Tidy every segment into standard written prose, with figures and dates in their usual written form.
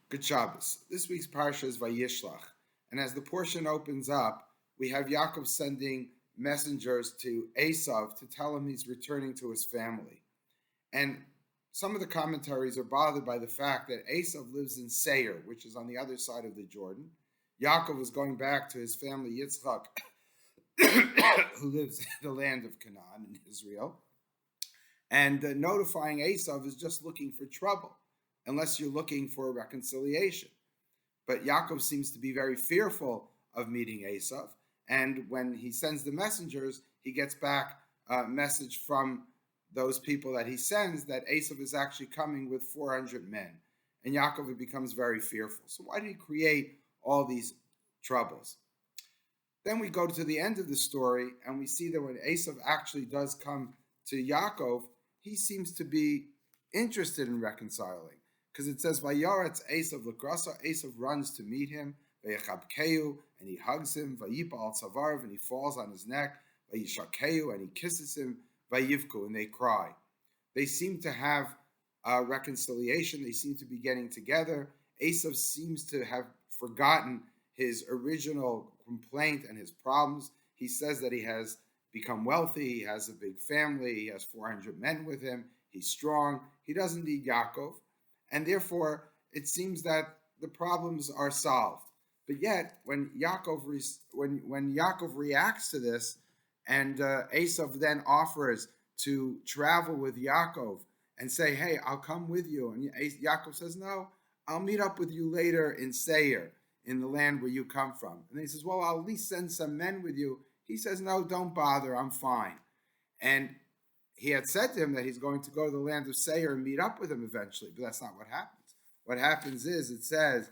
Good Shabbos. This week's parsha is Vayishlach, and as the portion opens up, we have Yaakov sending messengers to Esau to tell him he's returning to his family. And some of the commentaries are bothered by the fact that Esau lives in Seir, which is on the other side of the Jordan. Yaakov is going back to his family Yitzchak, who lives in the land of Canaan in Israel. And notifying Esau is just looking for trouble, unless you're looking for a reconciliation. But Yaakov seems to be very fearful of meeting Esau. And when he sends the messengers, he gets back a message from those people that he sends that Esau is actually coming with 400 men. And Yaakov becomes very fearful. So why did he create all these troubles? Then we go to the end of the story, and we see that when Esau actually does come to Yaakov, he seems to be interested in reconciling. Because it says, Vayaretz Esau l'krasa, Esau runs to meet him, Vayechabkeu, and he hugs him, Vayipa al tzavarv, and he falls on his neck, Vayishakeu, and he kisses him, Vayivku, and they cry. They seem to have a reconciliation, they seem to be getting together. Esau seems to have forgotten his original complaint and his problems. He says that he has become wealthy, he has a big family, he has 400 men with him, he's strong, he doesn't need Yaakov. And therefore, it seems that the problems are solved. But yet, when Yaakov reacts to this, and Esau then offers to travel with Yaakov and say, "Hey, I'll come with you," and Yaakov says, "No, I'll meet up with you later in Seir, in the land where you come from." And he says, "Well, I'll at least send some men with you." He says, "No, don't bother. I'm fine." And he had said to him that he's going to go to the land of Seir and meet up with him eventually, but that's not what happens. What happens is, it says,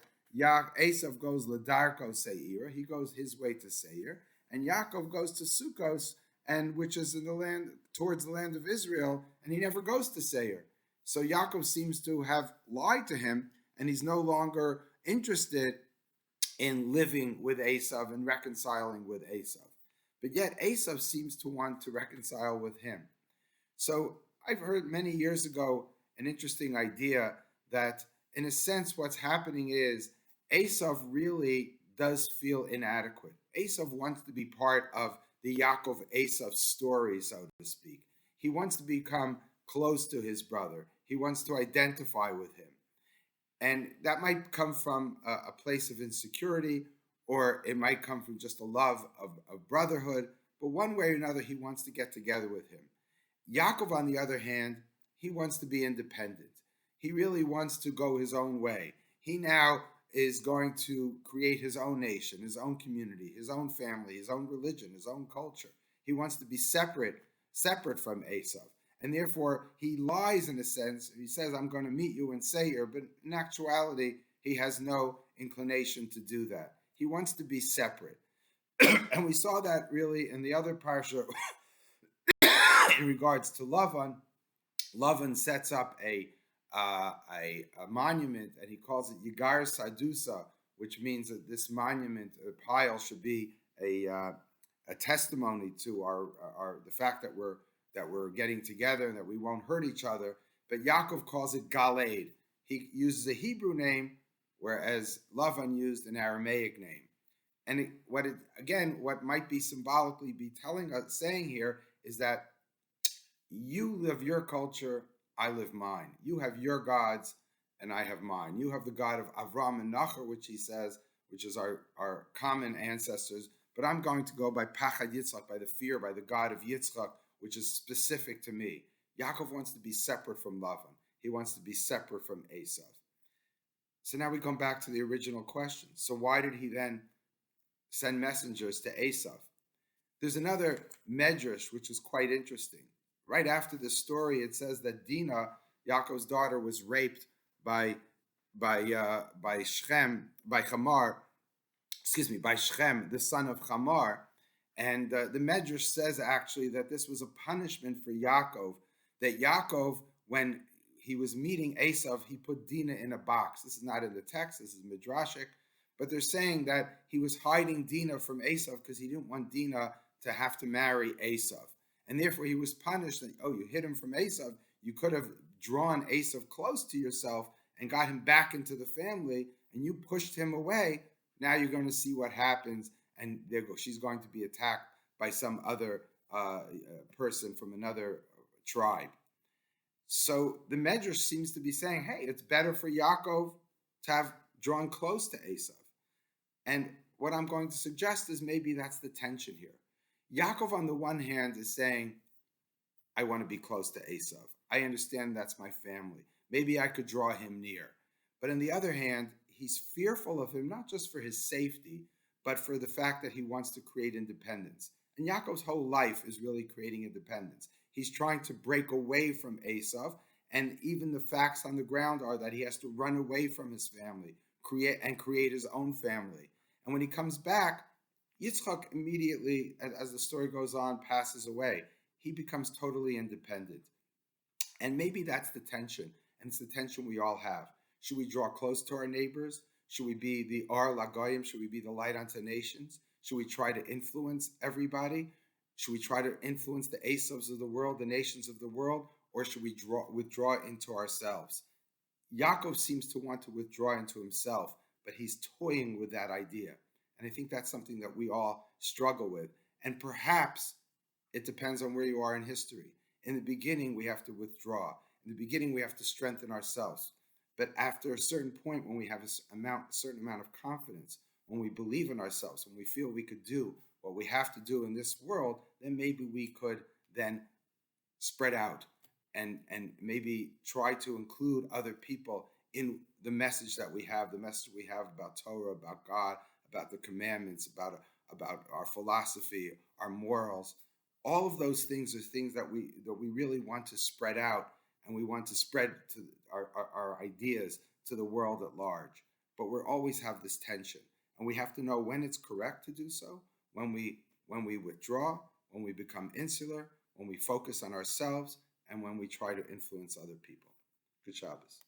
Esau goes Ladarko Seir, he goes his way to Seir, and Yaakov goes to Sukkos, and which is in the land towards the land of Israel, and he never goes to Seir. So Yaakov seems to have lied to him, and he's no longer interested in living with Esau and reconciling with Esau. But yet Esau seems to want to reconcile with him. So I've heard many years ago an interesting idea that, in a sense, what's happening is Esau really does feel inadequate. Esau wants to be part of the Yaakov Esau story, so to speak. He wants to become close to his brother. He wants to identify with him. And that might come from a place of insecurity, or it might come from just a love of brotherhood. But one way or another, he wants to get together with him. Yaakov, on the other hand, he wants to be independent. He really wants to go his own way. He now is going to create his own nation, his own community, his own family, his own religion, his own culture. He wants to be separate from Esau. And therefore, he lies in a sense. He says, "I'm going to meet you in Seir," but in actuality, he has no inclination to do that. He wants to be separate. And we saw that really in the other parsha in regards to Lavan. Lavan sets up a monument, and he calls it Yigar Sadusa, which means that this monument, a pile, should be a testimony to our the fact that we're getting together and that we won't hurt each other. But Yaakov calls it Galeed. He uses a Hebrew name, whereas Lavan used an Aramaic name. And what might be symbolically be saying here is that you live your culture, I live mine. You have your gods, and I have mine. You have the God of Avram and Nachor, which he says, which is our common ancestors. But I'm going to go by Pachad Yitzchak, by the fear, by the God of Yitzchak, which is specific to me. Yaakov wants to be separate from Lavan. He wants to be separate from Esau. So now we come back to the original question. So why did he then send messengers to Esau? There's another medrash which is quite interesting. Right after the story, it says that Dinah, Yaakov's daughter, was raped by Shechem, by Shechem, the son of Hamor. And the Medrash says actually that this was a punishment for Yaakov, that Yaakov, when he was meeting Esau, he put Dinah in a box. This is not in the text, this is Midrashic, but they're saying that he was hiding Dinah from Esau because he didn't want Dinah to have to marry Esau. And therefore he was punished. You hid him from Esau. You could have drawn Esau close to yourself, and got him back into the family, and you pushed him away, now you're going to see what happens, and she's going to be attacked by some other person from another tribe. So the Medrash seems to be saying, hey, it's better for Yaakov to have drawn close to Esau. And what I'm going to suggest is maybe that's the tension here. Yaakov, on the one hand, is saying, I want to be close to Esau. I understand that's my family. Maybe I could draw him near. But on the other hand, he's fearful of him, not just for his safety, but for the fact that he wants to create independence. And Yaakov's whole life is really creating independence. He's trying to break away from Esau, and even the facts on the ground are that he has to run away from his family, create his own family. And when he comes back, Yitzchak immediately, as the story goes on, passes away. He becomes totally independent. And maybe that's the tension, and it's the tension we all have. Should we draw close to our neighbors? Should we be the Ar Lagoyim? Should we be the light unto nations? Should we try to influence everybody? Should we try to influence the Esavs of the world, the nations of the world, or should we withdraw into ourselves? Yaakov seems to want to withdraw into himself, but he's toying with that idea. And I think that's something that we all struggle with. And perhaps it depends on where you are in history. In the beginning, we have to withdraw. In the beginning, we have to strengthen ourselves. But after a certain point, when we have a certain amount of confidence, when we believe in ourselves, when we feel we could do what we have to do in this world, then maybe we could then spread out and maybe try to include other people in the message that we have, the message we have about Torah, about God, about the commandments, about our philosophy, our morals. All of those things are things that we really want to spread out, and we want to spread to our ideas to the world at large. But we always have this tension, and we have to know when it's correct to do so, when we withdraw, when we become insular, when we focus on ourselves, and when we try to influence other people. Good Shabbos.